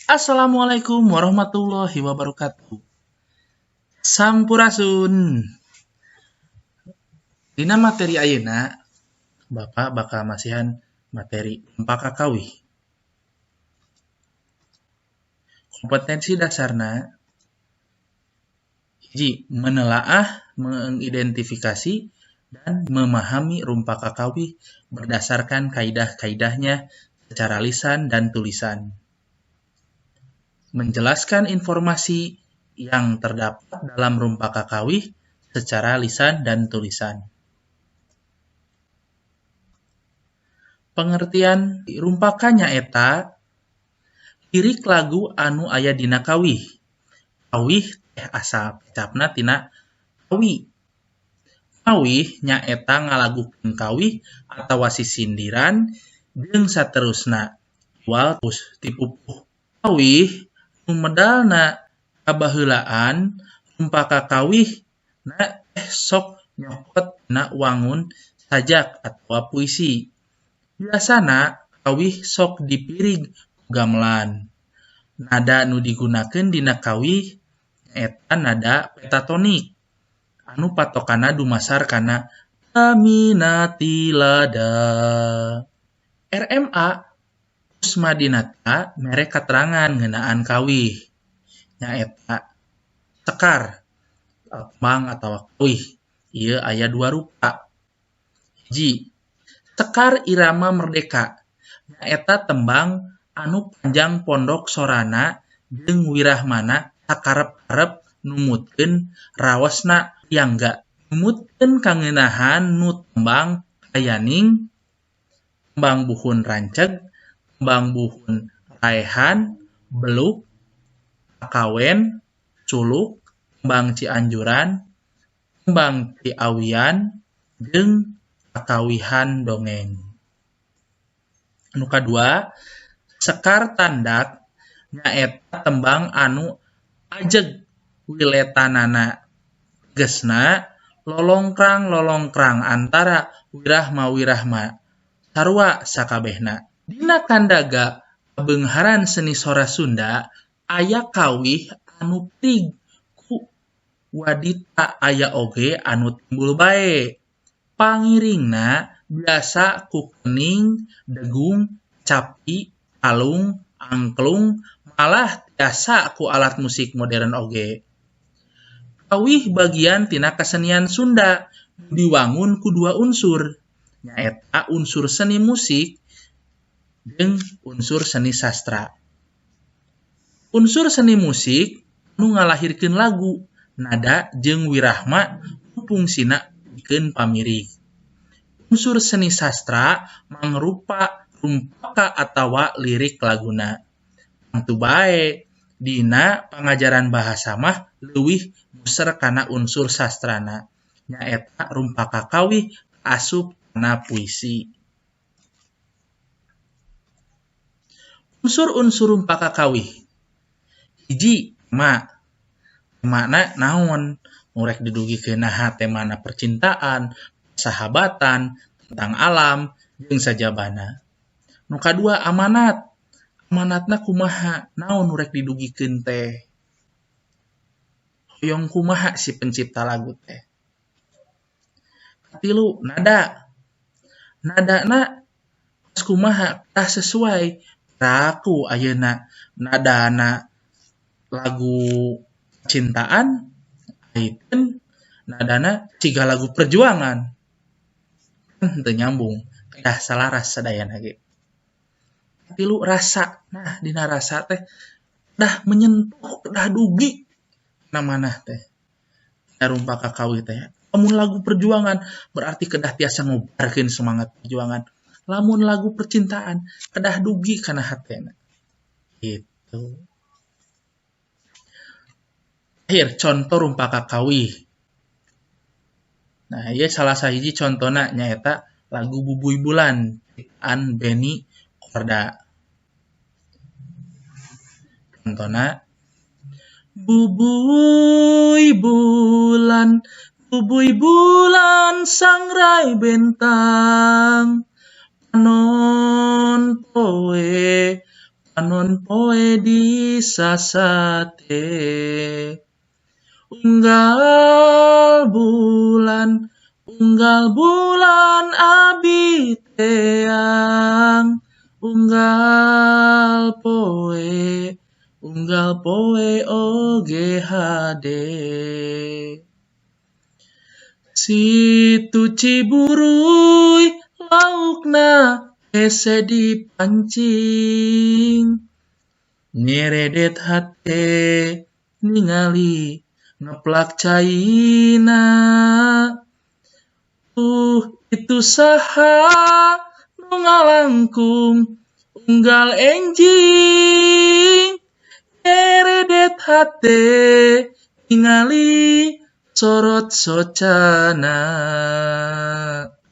Assalamualaikum warahmatullahi wabarakatuh. Sampurasun. Dina materi ayeuna, Bapak bakal masihan materi empakakawi. Kompetensi dasarna hiji menelaah, mengidentifikasi, dan memahami rumpakakawi berdasarkan kaidah-kaidahnya secara lisan dan tulisan. Menjelaskan informasi yang terdapat dalam rumpakakawi secara lisan dan tulisan. Pengertian rumpaka nyaeta lirik lagu anu aya dina kawih. Kawih teh asal kecapna tina kawi. Kawih nyaeta ngalagukeun kawih atawa sisindiran jeung saterusna. Wal terus tipupuh. Kawih nu medalna kabaheullaan rumpaka kawih na teh sok nyokot tina wangun sajak atawa puisi. Biasana kawih sok dipirig ku gamelan. Nada nu digunakeun dina kawih nyaeta nada pentatonik. Anu patokana dumasar kana Aminati-lada. RMA Kusmadinata mere katerangan ngeunaan kawih. Nyaeta sekar, tembang atawa kawih. Ieu aya dua rupa. Hiji, sekar irama merdeka. Nyaeta tembang anu panjang pondok sorana jeung wirahmana sakarep-karep numutkeun raosna yangga. Numutkeun kangeunahan nu tembang kayaning, tembang buhun ranceg, tembang buhun raehan, beluk, kakawen, culuk, tembang cianjuran, tembang ciawian, jeung kakawihan dongeng. Nu kadua, sekar tandak nyaeta tembang anu ajeg wiletanana. Tegesna lolongkrang-lolongkrang antara wirahma-wirahma sarua sakabehna. Dina kandaga kabeungharan seni sora Sunda aya kawih anu pirig ku wadita aya oge anu timbul bae. Pangiringna biasa ku kening, degung, capi, alung, angklung, malah tiasa ku alat musik modern oge. Kawih bagian tina kesenian Sunda nu diwangun ku dua unsur, nyaeta unsur seni musik jeung unsur seni sastra. Unsur seni musik nu ngalahirkeun lagu, nada jeung wirahma nu fungsina pikeun pamirig. Unsur seni sastra mangrupa rumpaka atawa lirik laguna. Tangtu bae dina pangajaran bahasa mah leuwih muser kana unsur sastrana, nyaeta rumpaka kawih asup kana puisi. Unsur-unsur rumpaka kawih. Hiji, temana naon? Murek didugikeun naha temana percintaan, sahabatan, tentang alam, jeung sajabana. Nu kadua amanat. Amanatna kumaha? Naon murek didugikeun teh? Hoyong kumaha si pencipta lagu teh? Katilu, nada. Nadana tos kumaha? Tah sesuai. Raku ayeuna nadana lagu cintaan, ayeuna nadana ciga lagu perjuangan. Kan teu nyambung, kedah salaras sadayana ge. Katilu rasa. Nah, dina rasa teh dah menyentuh, dah dugi na manah teh. Rumpaka kawih teh. Lamun lagu perjuangan berarti kedah tiasa ngobarkeun semangat perjuangan. Lamun lagu percintaan kedah dugi kana hatena. Gitu. Akhir contoh rumpaka kawih. Nah, ieu salah sahiji contona nyaeta lagu Bubuy Bulan ciptaan Benny Korda. Contona Bubuy bulan sangrai bentang, panon poe anon poe di sasate. Unggal bulan abi teang, unggal poe oge hade. Situ Ciburuy laukna hese dipancing, nyeredet hate ningali ngeplak caina. Itu saha nu ngalangkung unggal enjing, nyeredet hate ningali sorot socana.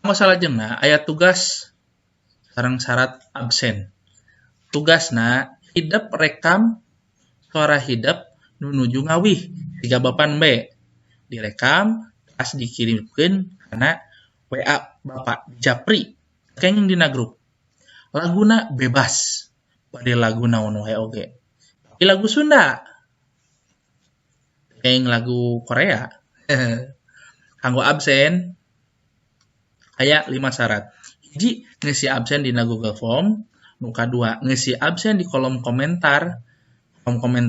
Masalah jengna aya tugas sareng syarat absen. Tugasna hidep rekam suara hidep nu nuju ngawih 3 B. Direkam pas dikirimkeun kana WA Bapak Japri kenging dina grup. Laguna bebas. Bade lagu naon wae oge. Tapi lagu Sunda. Kenging lagu Korea. Kanggo absen aya 5 syarat. Hiji, ngisi absen dina Google Form. Nu kadua, ngisi absen di kolom komentar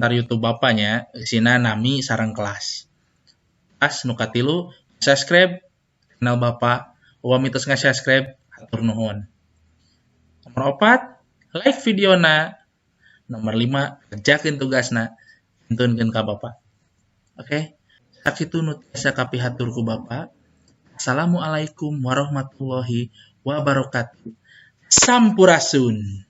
YouTube Bapaknya, isina nami sareng kelas. Pas nu katilu, subscribe channel Bapak. Uwa mitos nge-subscribe, hatur nuhun. Nomor 4, like videona. Nomor 5, kerjakeun tugasna. Tuntunkeun ka Bapak. Oke? Sakitu nu tiasa kapihatur ku Bapak. Assalamualaikum warahmatullahi wabarakatuh. Sampurasun.